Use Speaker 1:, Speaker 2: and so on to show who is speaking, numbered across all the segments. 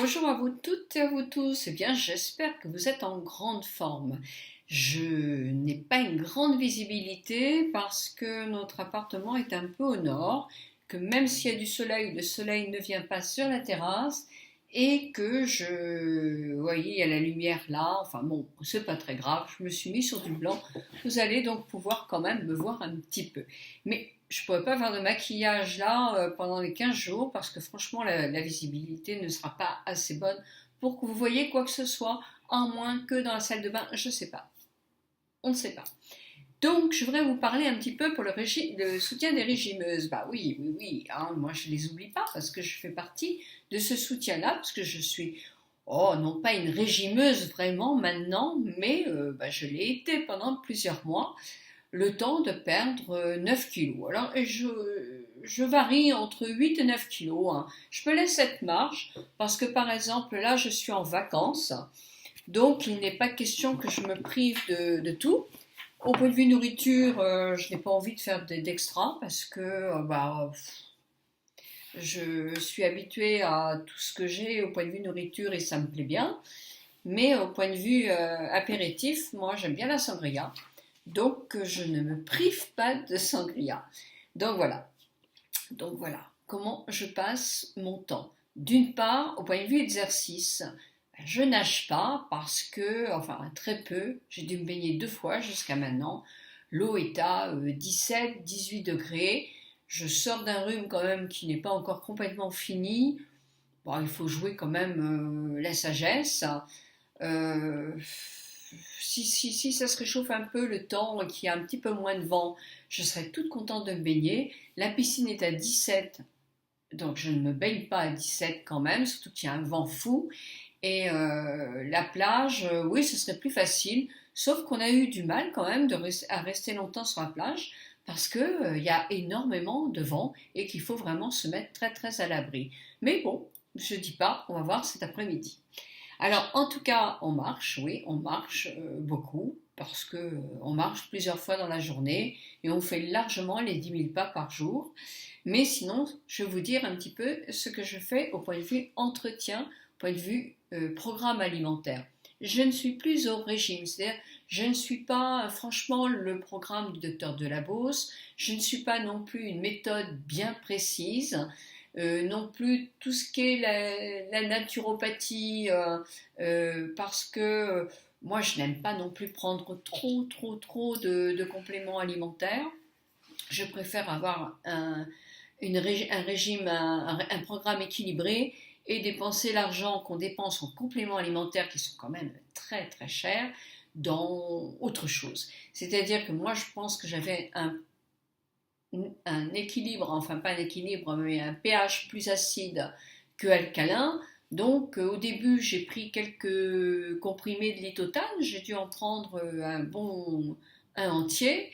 Speaker 1: Bonjour à vous toutes et à vous tous. Eh bien, j'espère que vous êtes en grande forme. Je n'ai pas une grande visibilité parce que notre appartement est un peu au nord, que même s'il y a du soleil, le soleil ne vient pas sur la terrasse et que vous voyez, il y a la lumière là. Enfin bon, c'est pas très grave. Je me suis mis sur du blanc. Vous allez donc pouvoir quand même me voir un petit peu. Mais je ne pourrais pas faire de maquillage là pendant les 15 jours parce que franchement la visibilité ne sera pas assez bonne pour que vous voyez quoi que ce soit, à moins que dans la salle de bain, je ne sais pas. On ne sait pas. Donc je voudrais vous parler un petit peu pour le soutien des régimeuses. Bah oui, oui, oui, hein, moi je ne les oublie pas parce que je fais partie de ce soutien-là, parce que je suis, oh non pas une régimeuse vraiment maintenant, mais je l'ai été pendant plusieurs mois le temps de perdre 9 kilos. Alors, je varie entre 8 et 9 kilos. Hein. Je me laisse cette marge parce que, par exemple, là, je suis en vacances. Donc, il n'est pas question que je me prive de tout. Au point de vue nourriture, je n'ai pas envie de faire d'extra parce que je suis habituée à tout ce que j'ai au point de vue nourriture et ça me plaît bien. Mais au point de vue apéritif, moi, j'aime bien la sangria. Donc, je ne me prive pas de sangria. Donc voilà. Donc voilà. Comment je passe mon temps. D'une part, au point de vue exercice, je nage pas parce que, enfin très peu, j'ai dû me baigner 2 fois jusqu'à maintenant. L'eau est à 17-18 degrés. Je sors d'un rhume quand même qui n'est pas encore complètement fini. Bon, il faut jouer quand même la sagesse. Euh, si ça se réchauffe un peu le temps et qu'il y a un petit peu moins de vent, je serais toute contente de me baigner. La piscine est à 17, donc je ne me baigne pas à 17 quand même, surtout qu'il y a un vent fou. Et la plage, oui, ce serait plus facile, sauf qu'on a eu du mal quand même à rester longtemps sur la plage parce qu'il y a énormément de vent et qu'il faut vraiment se mettre très très à l'abri. Mais bon, je ne dis pas, on va voir cet après-midi. Alors, en tout cas, on marche, oui, on marche beaucoup, parce que on marche plusieurs fois dans la journée et on fait largement les 10 000 pas par jour. Mais sinon, je vais vous dire un petit peu ce que je fais au point de vue entretien, au point de vue programme alimentaire. Je ne suis plus au régime, c'est-à-dire je ne suis pas franchement le programme du docteur Delabos, je ne suis pas non plus une méthode bien précise. Non plus tout ce qui est la naturopathie, parce que moi je n'aime pas non plus prendre trop de compléments alimentaires. Je préfère avoir un régime, un programme équilibré et dépenser l'argent qu'on dépense en compléments alimentaires qui sont quand même très très chers dans autre chose. C'est-à-dire que moi je pense que j'avais un équilibre, enfin pas un équilibre, mais un pH plus acide que alcalin. Donc au début j'ai pris quelques comprimés de litotane, j'ai dû en prendre un entier.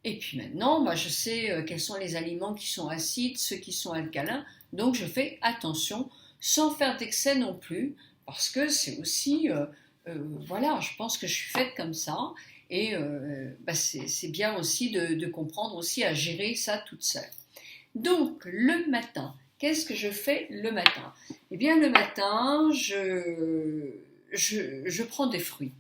Speaker 1: Et puis maintenant, je sais quels sont les aliments qui sont acides, ceux qui sont alcalins. Donc je fais attention, sans faire d'excès non plus, parce que c'est aussi, voilà, je pense que je suis faite comme ça. Et c'est bien aussi de comprendre aussi à gérer ça toute seule. Donc, le matin, qu'est-ce que je fais le matin? Eh bien, le matin, je prends des fruits.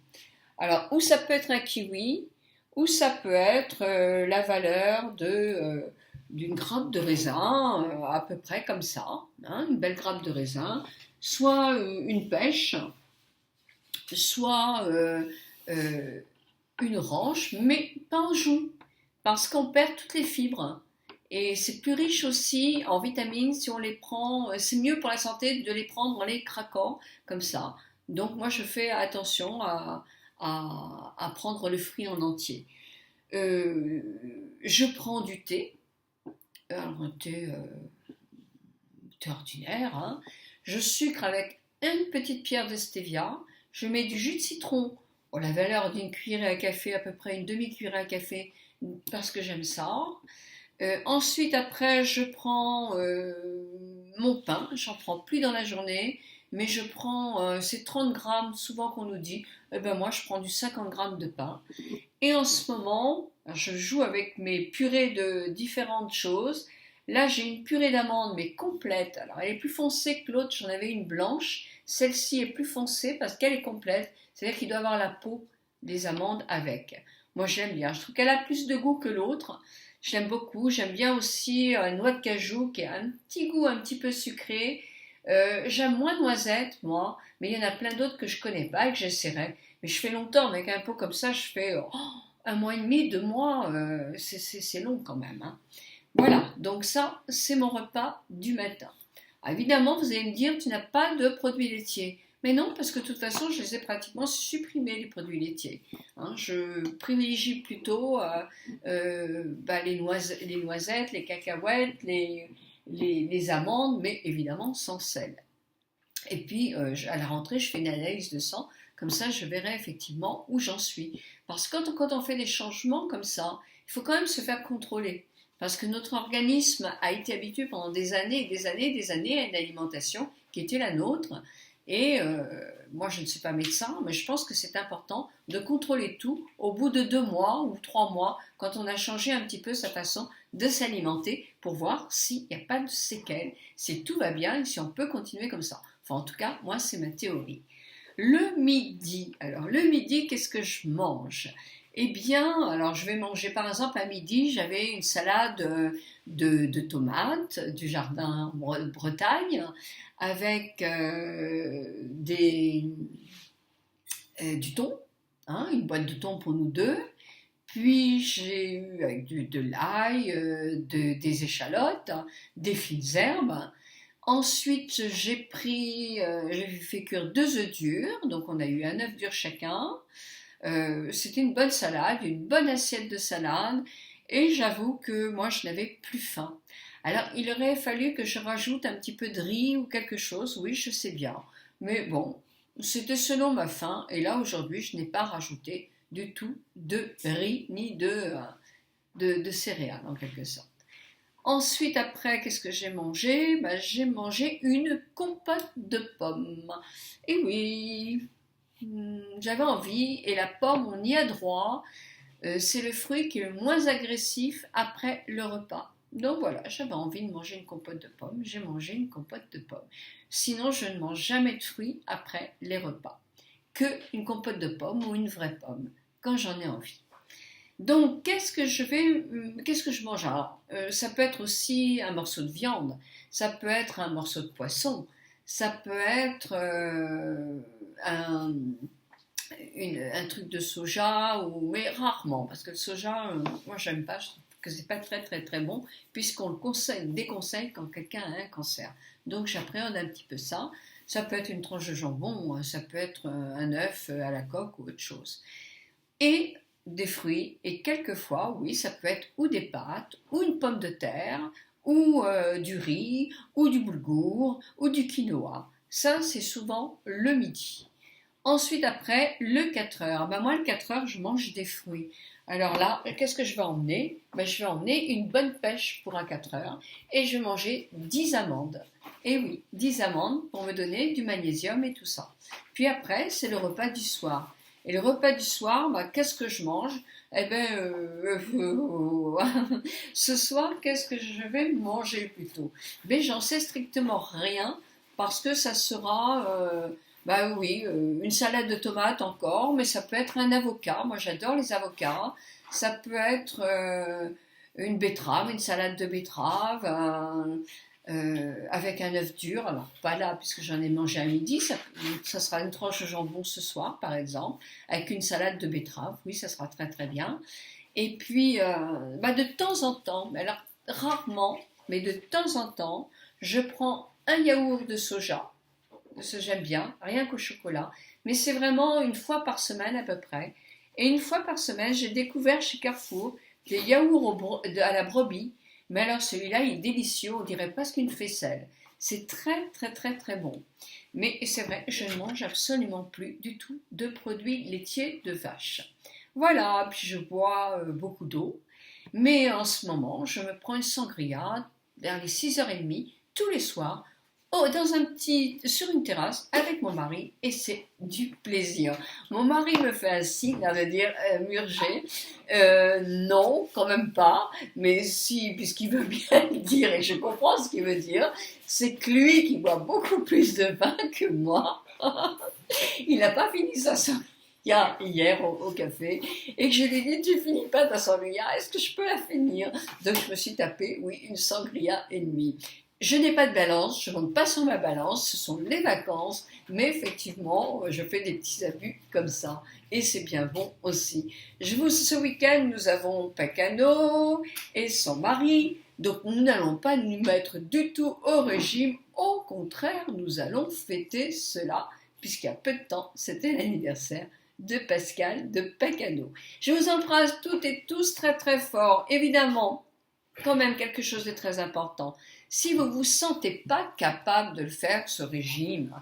Speaker 1: Alors, ou ça peut être un kiwi, ou ça peut être la valeur d'une grappe de raisin, à peu près comme ça, hein, une belle grappe de raisin, soit une pêche, soit une orange, mais pas en joue, parce qu'on perd toutes les fibres. Et c'est plus riche aussi en vitamines si on les prend, c'est mieux pour la santé de les prendre en les craquant, comme ça. Donc moi je fais attention à prendre le fruit en entier. Je prends du thé, alors un thé ordinaire, hein. Je sucre avec une petite pierre de stevia, je mets du jus de citron, la valeur d'une cuillerée à café, à peu près une demi-cuillerée à café, parce que j'aime ça. Ensuite, après, je prends mon pain, j'en prends plus dans la journée, mais je prends, c'est 30 grammes souvent qu'on nous dit, eh ben moi je prends du 50 grammes de pain. Et en ce moment, je joue avec mes purées de différentes choses. Là, j'ai une purée d'amandes, mais complète. Alors, elle est plus foncée que l'autre, j'en avais une blanche. Celle-ci est plus foncée parce qu'elle est complète, c'est-à-dire qu'il doit avoir la peau des amandes avec. Moi j'aime bien, je trouve qu'elle a plus de goût que l'autre. Je l'aime beaucoup, j'aime bien aussi noix de cajou qui a un petit goût un petit peu sucré. J'aime moins noisette, moi, mais il y en a plein d'autres que je connais pas et que j'essaierai. Mais je fais longtemps, avec un pot comme ça, je fais 1 mois et demi, 2 mois, c'est long quand même. Hein. Voilà, donc ça, c'est mon repas du matin. Alors, évidemment, vous allez me dire, tu n'as pas de produits laitiers. Mais non, parce que de toute façon, je les ai pratiquement supprimés, les produits laitiers. Hein, je privilégie plutôt les noisettes, les cacahuètes, les amandes, mais évidemment sans sel. Et puis, à la rentrée, je fais une analyse de sang. Comme ça, je verrai effectivement où j'en suis. Parce que quand on fait des changements comme ça, il faut quand même se faire contrôler. Parce que notre organisme a été habitué pendant des années et des années et des années à une alimentation qui était la nôtre. Et moi, je ne suis pas médecin, mais je pense que c'est important de contrôler tout au bout de 2 mois ou 3 mois, quand on a changé un petit peu sa façon de s'alimenter, pour voir s'il n'y a pas de séquelles, si tout va bien et si on peut continuer comme ça. Enfin, en tout cas, moi, c'est ma théorie. Le midi, alors le midi, qu'est-ce que je mange? Eh bien, alors je vais manger par exemple à midi, j'avais une salade de tomates du jardin Bretagne avec du thon, hein, une boîte de thon pour nous deux. Puis j'ai eu avec de l'ail, des échalotes, des fines herbes. Ensuite, j'ai fait cuire 2 œufs durs, donc on a eu un œuf dur chacun. C'était une bonne salade, une bonne assiette de salade, et j'avoue que moi je n'avais plus faim. Alors il aurait fallu que je rajoute un petit peu de riz ou quelque chose, oui je sais bien, mais bon, c'était selon ma faim, et là aujourd'hui je n'ai pas rajouté du tout de riz ni de céréales en quelque sorte. Ensuite, après, qu'est-ce que j'ai mangé? J'ai mangé une compote de pommes. Et oui, j'avais envie, et la pomme, on y a droit. C'est le fruit qui est le moins agressif après le repas. Donc voilà, j'avais envie de manger une compote de pommes, j'ai mangé une compote de pommes. Sinon, je ne mange jamais de fruits après les repas. Que une compote de pommes ou une vraie pomme, quand j'en ai envie. Donc, qu'est-ce que je mange? Alors, ça peut être aussi un morceau de viande, ça peut être un morceau de poisson, ça peut être un truc de soja, mais rarement, parce que le soja, moi j'aime pas, je trouve que c'est pas très très très bon, puisqu'on le déconseille quand quelqu'un a un cancer. Donc j'appréhende un petit peu ça. Ça peut être une tranche de jambon, ça peut être un œuf à la coque ou autre chose. Et des fruits, et quelquefois, oui, ça peut être ou des pâtes, ou une pomme de terre, ou du riz, ou du boulgour, ou du quinoa. Ça, c'est souvent le midi. Ensuite, après, le 4 heures. Moi, le 4 heures, je mange des fruits. Alors là, qu'est-ce que je vais emmener? Je vais emmener une bonne pêche pour un 4 heures, et je vais manger 10 amandes. Et oui, 10 amandes pour me donner du magnésium et tout ça. Puis après, c'est le repas du soir. Et le repas du soir, qu'est-ce que je mange? Eh bien, ce soir, qu'est-ce que je vais manger plutôt? Mais j'en sais strictement rien, parce que ça sera, une salade de tomates encore, mais ça peut être un avocat. Moi, j'adore les avocats. Ça peut être une betterave, une salade de betterave, avec un œuf dur, alors pas là puisque j'en ai mangé à midi, ça sera une tranche de jambon ce soir par exemple, avec une salade de betterave, oui ça sera très très bien. Et puis de temps en temps, mais alors rarement, mais de temps en temps, je prends un yaourt de soja, ça j'aime bien, rien qu'au chocolat, mais c'est vraiment une fois par semaine à peu près. Et une fois par semaine, j'ai découvert chez Carrefour des yaourts à la brebis. Mais alors celui-là, il est délicieux, on dirait presque une faisselle. C'est très très très très bon. Mais c'est vrai, je ne mange absolument plus du tout de produits laitiers de vache. Voilà, puis je bois beaucoup d'eau. Mais en ce moment, je me prends une sangria vers les 6h30 tous les soirs, sur une terrasse avec mon mari, et c'est du plaisir. Mon mari me fait un signe de dire Murger, non, quand même pas, mais si, puisqu'il veut bien le dire, et je comprends ce qu'il veut dire, c'est que lui qui boit beaucoup plus de vin que moi, Il n'a pas fini sa sangria hier au café et que je lui ai dit tu finis pas ta sangria, est-ce que je peux la finir? Donc je me suis tapé, oui, une sangria et demie. Je n'ai pas de balance, je ne monte pas sur ma balance, ce sont les vacances, mais effectivement, je fais des petits abus comme ça, et c'est bien bon aussi. Ce week-end, nous avons Pacano et son mari, donc nous n'allons pas nous mettre du tout au régime, au contraire, nous allons fêter cela, puisqu'il y a peu de temps, c'était l'anniversaire de Pascal de Pacano. Je vous embrasse toutes et tous très très fort, évidemment. Quand même quelque chose de très important. Si vous ne vous sentez pas capable de le faire, ce régime,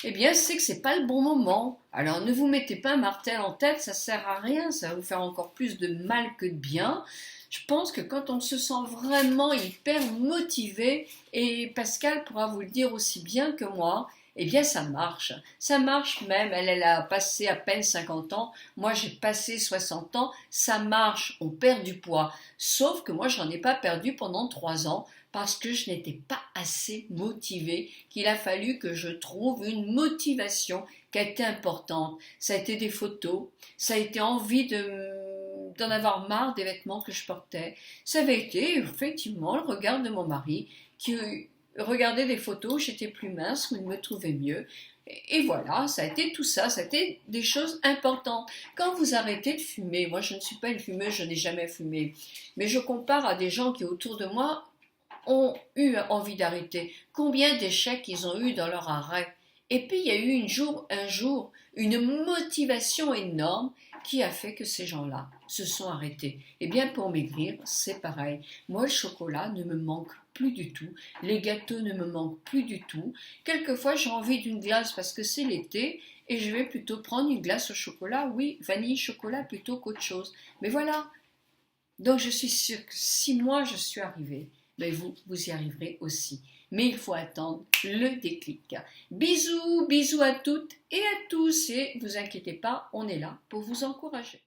Speaker 1: eh bien c'est que ce n'est pas le bon moment. Alors ne vous mettez pas un martel en tête, ça ne sert à rien, ça va vous faire encore plus de mal que de bien. Je pense que quand on se sent vraiment hyper motivé, et Pascal pourra vous le dire aussi bien que moi, eh bien ça marche. Ça marche même, elle a passé à peine 50 ans, moi j'ai passé 60 ans, ça marche, on perd du poids. Sauf que moi j'en ai pas perdu pendant 3 ans parce que je n'étais pas assez motivée, qu'il a fallu que je trouve une motivation qui a été importante. Ça a été des photos, ça a été envie d'en avoir marre des vêtements que je portais. Ça avait été effectivement le regard de mon mari qui regardait des photos où j'étais plus mince, où il me trouvait mieux. Et voilà, ça a été tout ça, ça a été des choses importantes. Quand vous arrêtez de fumer, moi je ne suis pas une fumeuse, je n'ai jamais fumé, mais je compare à des gens qui autour de moi ont eu envie d'arrêter. Combien d'échecs ils ont eu dans leur arrêt? Et puis il y a eu un jour une motivation énorme qui a fait que ces gens-là se sont arrêtés. Et bien pour maigrir, c'est pareil. Moi, le chocolat ne me manque plus du tout. Les gâteaux ne me manquent plus du tout. Quelquefois, j'ai envie d'une glace parce que c'est l'été et je vais plutôt prendre une glace au chocolat. Oui, vanille, chocolat plutôt qu'autre chose. Mais voilà. Donc je suis sûre que si moi je suis arrivée, ben vous y arriverez aussi. Mais il faut attendre le déclic. Bisous, bisous à toutes et à tous. Et ne vous inquiétez pas, on est là pour vous encourager.